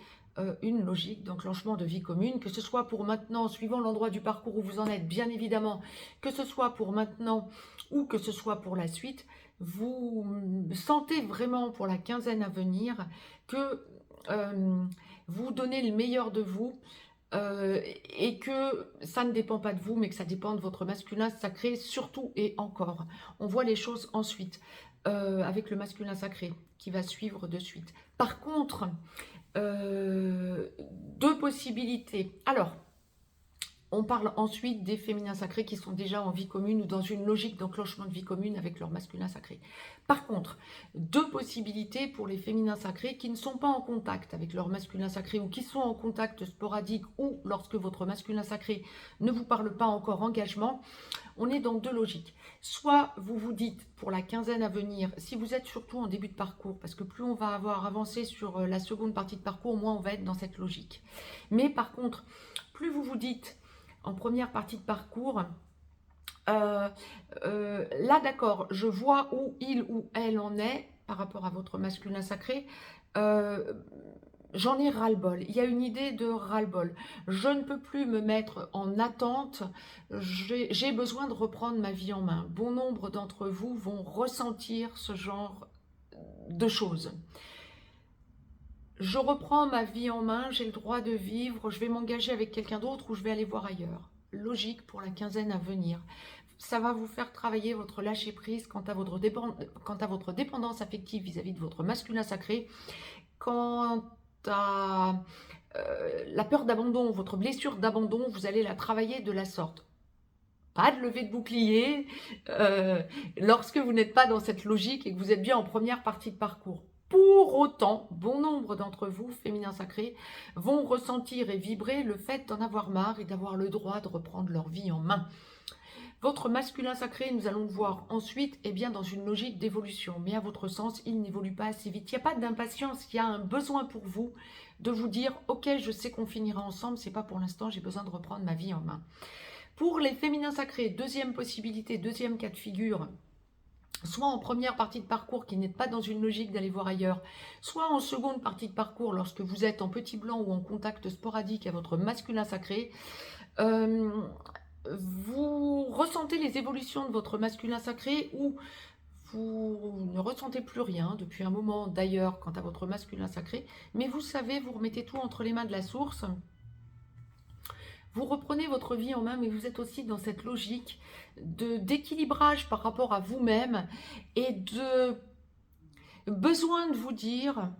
une logique d'enclenchement de vie commune, que ce soit pour maintenant, suivant l'endroit du parcours où vous en êtes, bien évidemment, que ce soit pour maintenant ou que ce soit pour la suite, vous sentez vraiment pour la quinzaine à venir que vous donnez le meilleur de vous, et que ça ne dépend pas de vous, mais que ça dépend de votre masculin sacré, surtout et encore. On voit les choses ensuite, avec le masculin sacré, qui va suivre de suite. Par contre, deux possibilités. Alors, on parle ensuite des féminins sacrés qui sont déjà en vie commune ou dans une logique d'enclenchement de vie commune avec leur masculin sacré. Par contre, deux possibilités pour les féminins sacrés qui ne sont pas en contact avec leur masculin sacré ou qui sont en contact sporadique ou lorsque votre masculin sacré ne vous parle pas encore engagement. On est dans deux logiques. Soit vous vous dites pour la quinzaine à venir, si vous êtes surtout en début de parcours, parce que plus on va avoir avancé sur la seconde partie de parcours, moins on va être dans cette logique. Mais par contre, plus vous vous dites en première partie de parcours, là d'accord, je vois où il ou elle en est par rapport à votre masculin sacré, j'en ai ras-le-bol, il y a une idée de ras-le-bol, je ne peux plus me mettre en attente, j'ai besoin de reprendre ma vie en main. Bon nombre d'entre vous vont ressentir ce genre de choses. Je reprends ma vie en main, j'ai le droit de vivre, je vais m'engager avec quelqu'un d'autre ou je vais aller voir ailleurs. Logique pour la quinzaine à venir. Ça va vous faire travailler votre lâcher-prise quant à votre dépendance affective vis-à-vis de votre masculin sacré, quant à la peur d'abandon, votre blessure d'abandon, vous allez la travailler de la sorte. pas de levée de bouclier, lorsque vous n'êtes pas dans cette logique et que vous êtes bien en première partie de parcours. Pour autant, bon nombre d'entre vous, féminins sacrés, vont ressentir et vibrer le fait d'en avoir marre et d'avoir le droit de reprendre leur vie en main. Votre masculin sacré, nous allons le voir ensuite, est bien dans une logique d'évolution. Mais à votre sens, il n'évolue pas assez vite. Il n'y a pas d'impatience, il y a un besoin pour vous de vous dire « Ok, je sais qu'on finira ensemble, c'est pas pour l'instant, j'ai besoin de reprendre ma vie en main. » Pour les féminins sacrés, deuxième possibilité, deuxième cas de figure, soit en première partie de parcours qui n'est pas dans une logique d'aller voir ailleurs, soit en seconde partie de parcours lorsque vous êtes en petit blanc ou en contact sporadique à votre masculin sacré, vous ressentez les évolutions de votre masculin sacré ou vous ne ressentez plus rien depuis un moment d'ailleurs quant à votre masculin sacré, mais vous savez, vous remettez tout entre les mains de la source. Vous reprenez votre vie en main, mais vous êtes aussi dans cette logique d'équilibrage par rapport à vous-même et de besoin de vous dire,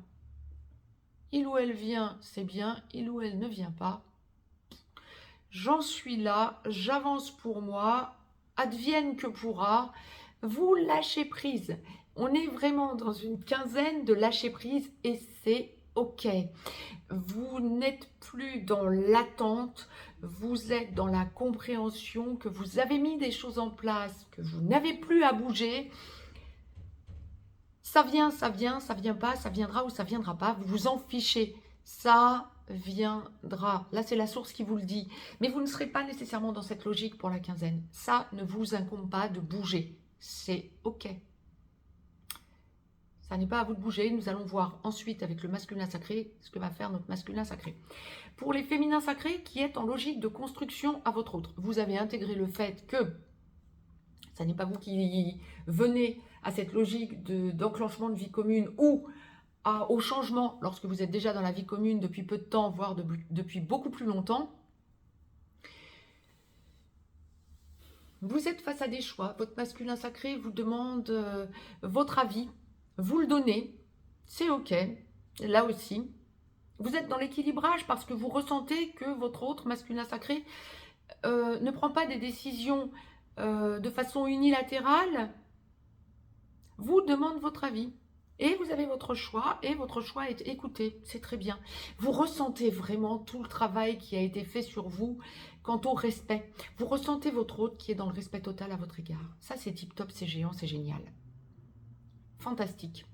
il ou elle vient, c'est bien, il ou elle ne vient pas. J'en suis là, j'avance pour moi, advienne que pourra, vous lâchez prise. On est vraiment dans une quinzaine de lâcher prise et c'est ok. Vous n'êtes plus dans l'attente, vous êtes dans la compréhension que vous avez mis des choses en place, que vous n'avez plus à bouger. Ça vient, ça vient pas, ça viendra ou ça viendra pas, vous vous en fichez. Ça viendra. Là, c'est la source qui vous le dit. Mais vous ne serez pas nécessairement dans cette logique pour la quinzaine. Ça ne vous incombe pas de bouger. C'est ok. Ça n'est pas à vous de bouger. Nous allons voir ensuite avec le masculin sacré ce que va faire notre masculin sacré. Pour les féminins sacrés qui est en logique de construction à votre autre, vous avez intégré le fait que ça n'est pas vous qui venez à cette logique d'enclenchement de vie commune ou au changement lorsque vous êtes déjà dans la vie commune depuis peu de temps, voire depuis beaucoup plus longtemps. Vous êtes face à des choix. Votre masculin sacré vous demande votre avis. Vous le donnez. C'est ok. Là aussi. Vous êtes dans l'équilibrage parce que vous ressentez que votre autre masculin sacré ne prend pas des décisions de façon unilatérale. Vous demande votre avis. Et vous avez votre choix, et votre choix est écouté, c'est très bien. Vous ressentez vraiment tout le travail qui a été fait sur vous quant au respect. Vous ressentez votre autre qui est dans le respect total à votre égard. Ça, c'est tip top, c'est géant, c'est génial. Fantastique.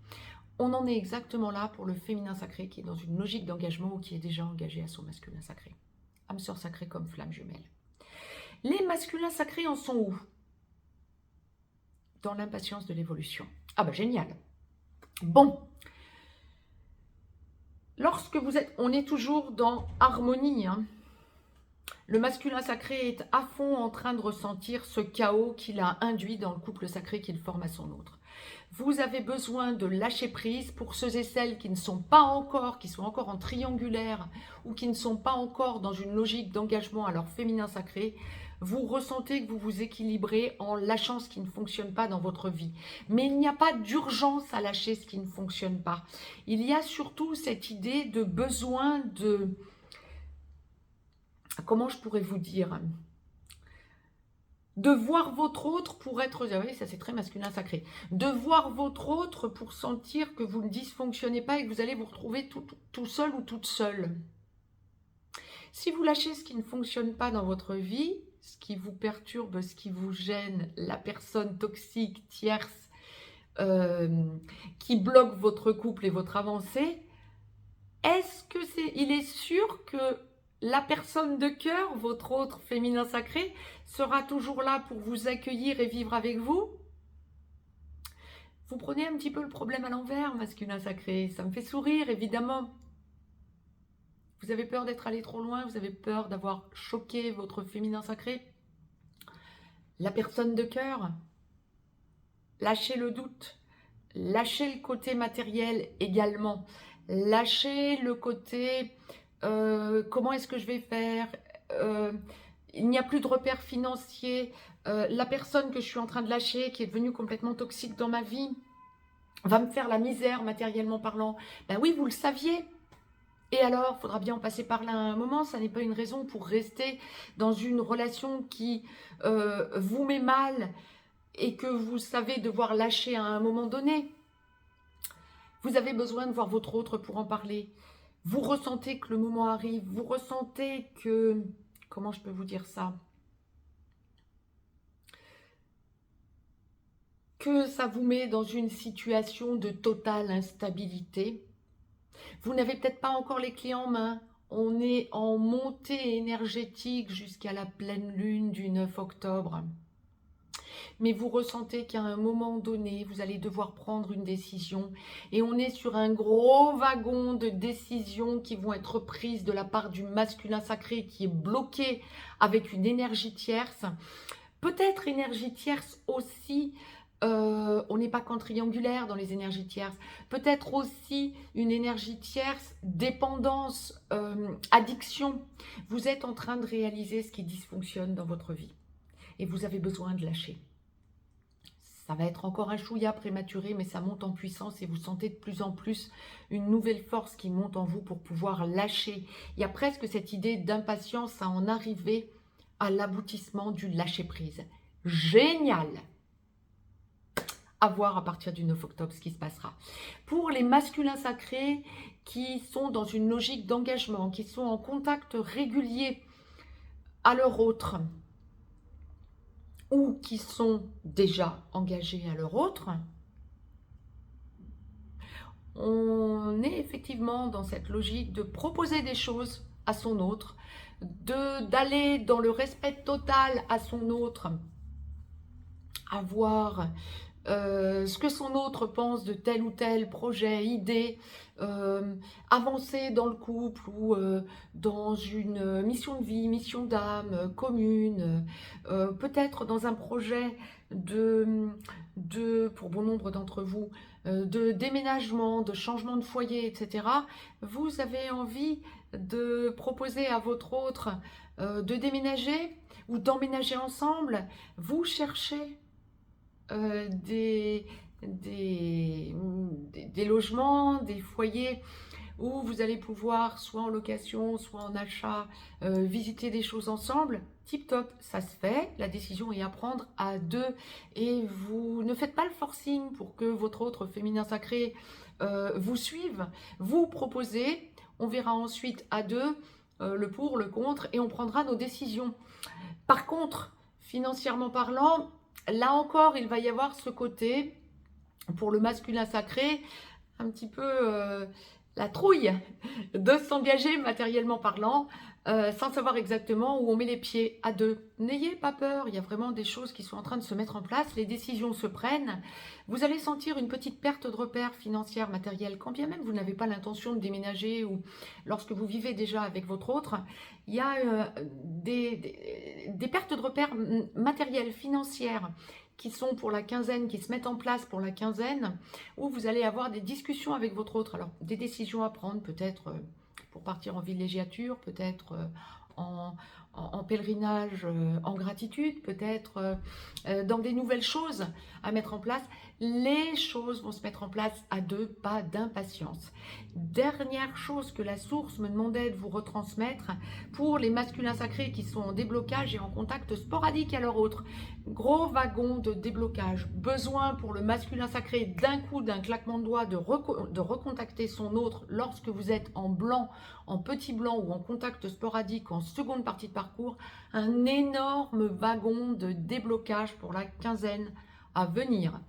On en est exactement là pour le féminin sacré qui est dans une logique d'engagement ou qui est déjà engagé à son masculin sacré. Âme sœur sacrée comme flamme jumelle. Les masculins sacrés en sont où? Dans l'impatience de l'évolution. Ah bah génial. Bon, lorsque vous êtes, on est toujours dans harmonie, hein. Le masculin sacré est à fond en train de ressentir ce chaos qu'il a induit dans le couple sacré qu'il forme à son autre. Vous avez besoin de lâcher prise pour ceux et celles qui ne sont pas encore, qui sont encore en triangulaire ou qui ne sont pas encore dans une logique d'engagement à leur féminin sacré. Vous ressentez que vous vous équilibrez en lâchant ce qui ne fonctionne pas dans votre vie. Mais il n'y a pas d'urgence à lâcher ce qui ne fonctionne pas. Il y a surtout cette idée de besoin de... Comment je pourrais vous dire ? De voir votre autre pour être... Oui, ça c'est très masculin sacré. De voir votre autre pour sentir que vous ne dysfonctionnez pas et que vous allez vous retrouver tout seul ou toute seule. Si vous lâchez ce qui ne fonctionne pas dans votre vie, ce qui vous perturbe, ce qui vous gêne, la personne toxique, tierce, qui bloque votre couple et votre avancée, est-ce que il est sûr que la personne de cœur, votre autre féminin sacré, sera toujours là pour vous accueillir et vivre avec vous? Vous prenez un petit peu le problème à l'envers, masculin sacré. Ça me fait sourire, évidemment. Vous avez peur d'être allé trop loin, vous avez peur d'avoir choqué votre féminin sacré. La personne de cœur, lâchez le doute, lâchez le côté matériel également, lâchez le côté comment est-ce que je vais faire, il n'y a plus de repères financiers, la personne que je suis en train de lâcher, qui est devenue complètement toxique dans ma vie, va me faire la misère matériellement parlant. Ben oui, vous le saviez. Et alors, il faudra bien en passer par là à un moment, ça n'est pas une raison pour rester dans une relation qui vous met mal et que vous savez devoir lâcher à un moment donné. Vous avez besoin de voir votre autre pour en parler. Vous ressentez que le moment arrive, vous ressentez que... Comment je peux vous dire ça? Que ça vous met dans une situation de totale instabilité. Vous n'avez peut-être pas encore les clés en main. On est en montée énergétique jusqu'à la pleine lune du 9 octobre. Mais vous ressentez qu'à un moment donné, vous allez devoir prendre une décision. Et on est sur un gros wagon de décisions qui vont être prises de la part du masculin sacré qui est bloqué avec une énergie tierce. Peut-être énergie tierce aussi, on n'est pas qu'en triangulaire dans les énergies tierces. Peut-être aussi une énergie tierce, dépendance, addiction. Vous êtes en train de réaliser ce qui dysfonctionne dans votre vie. Et vous avez besoin de lâcher. Ça va être encore un chouïa prématuré, mais ça monte en puissance et vous sentez de plus en plus une nouvelle force qui monte en vous pour pouvoir lâcher. Il y a presque cette idée d'impatience à en arriver à l'aboutissement du lâcher-prise. Génial! À voir à partir du 9 octobre ce qui se passera. Pour les masculins sacrés qui sont dans une logique d'engagement, qui sont en contact régulier à leur autre, ou qui sont déjà engagés à leur autre, on est effectivement dans cette logique de proposer des choses à son autre, d'aller dans le respect total à son autre, avoir ce que son autre pense de tel ou tel projet, idée, avancer dans le couple ou dans une mission de vie, mission d'âme commune, peut-être dans un projet pour bon nombre d'entre vous, de déménagement, de changement de foyer, etc. Vous avez envie de proposer à votre autre de déménager ou d'emménager ensemble. Vous cherchez des logements, des foyers où vous allez pouvoir, soit en location, soit en achat, visiter des choses ensemble. Tip top, ça se fait. La décision est à prendre à deux. Et vous ne faites pas le forcing pour que votre autre féminin sacré vous suive. Vous proposez, on verra ensuite à deux le pour, le contre, et on prendra nos décisions. Par contre, financièrement parlant, là encore, il va y avoir ce côté, pour le masculin sacré, un petit peu la trouille de s'engager matériellement parlant, sans savoir exactement où on met les pieds à deux. N'ayez pas peur, il y a vraiment des choses qui sont en train de se mettre en place, les décisions se prennent. Vous allez sentir une petite perte de repère financière, matérielle, quand bien même vous n'avez pas l'intention de déménager ou lorsque vous vivez déjà avec votre autre, il y a des pertes de repères matérielles, financières, qui sont pour la quinzaine, qui se mettent en place pour la quinzaine, où vous allez avoir des discussions avec votre autre. Alors, des décisions à prendre, peut-être pour partir en villégiature, peut-être en pèlerinage, en gratitude, peut-être dans des nouvelles choses à mettre en place. Les choses vont se mettre en place à deux, pas d'impatience. Dernière chose que la source me demandait de vous retransmettre, pour les masculins sacrés qui sont en déblocage et en contact sporadique à leur autre. Gros wagon de déblocage. Besoin pour le masculin sacré d'un coup, d'un claquement de doigts, de recontacter son autre lorsque vous êtes en blanc, en petit blanc ou en contact sporadique, en seconde partie de parcours. Un énorme wagon de déblocage pour la quinzaine à venir.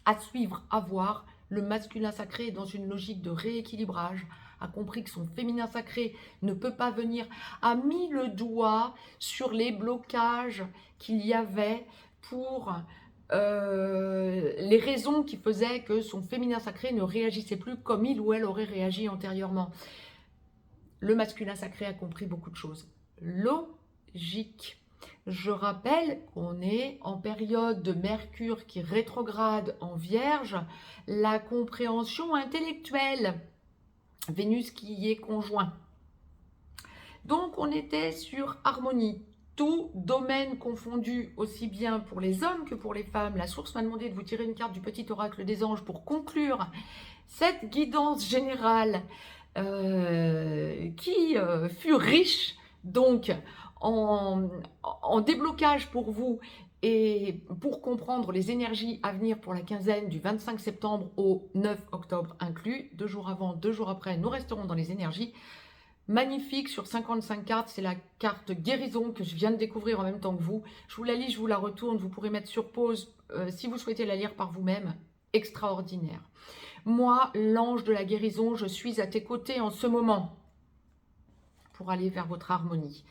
À suivre, à voir. Le masculin sacré est dans une logique de rééquilibrage, a compris que son féminin sacré ne peut pas venir, a mis le doigt sur les blocages qu'il y avait pour les raisons qui faisaient que son féminin sacré ne réagissait plus comme il ou elle aurait réagi antérieurement. Le masculin sacré a compris beaucoup de choses. Logique. Je rappelle qu'on est en période de Mercure qui rétrograde en Vierge, la compréhension intellectuelle, Vénus qui y est conjoint. Donc on était sur harmonie, tout domaine confondu, aussi bien pour les hommes que pour les femmes. La source m'a demandé de vous tirer une carte du petit oracle des anges pour conclure cette guidance générale qui fut riche donc en déblocage pour vous et pour comprendre les énergies à venir pour la quinzaine du 25 septembre au 9 octobre inclus. 2 jours avant, 2 jours après, nous resterons dans les énergies. Magnifique sur 55 cartes, c'est la carte guérison que je viens de découvrir en même temps que vous. Je vous la lis, je vous la retourne, vous pourrez mettre sur pause si vous souhaitez la lire par vous-même. Extraordinaire. Moi, l'ange de la guérison, je suis à tes côtés en ce moment pour aller vers votre harmonie.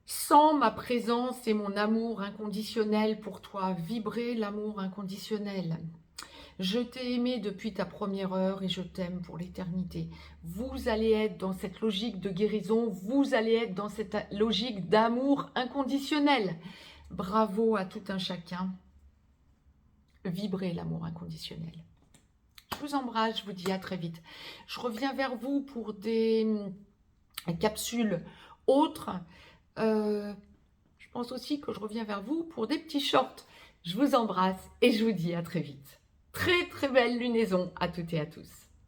Sans ma présence et mon amour inconditionnel pour toi, vibrer l'amour inconditionnel. Je t'ai aimé depuis ta première heure et je t'aime pour l'éternité. Vous allez être dans cette logique de guérison, vous allez être dans cette logique d'amour inconditionnel. Bravo à tout un chacun. Vibrez l'amour inconditionnel. Je vous embrasse, je vous dis à très vite. Je reviens vers vous pour des capsules autres. Je pense aussi que je reviens vers vous pour des petits shorts. Je vous embrasse et je vous dis à très vite. Très très belle lunaison à toutes et à tous.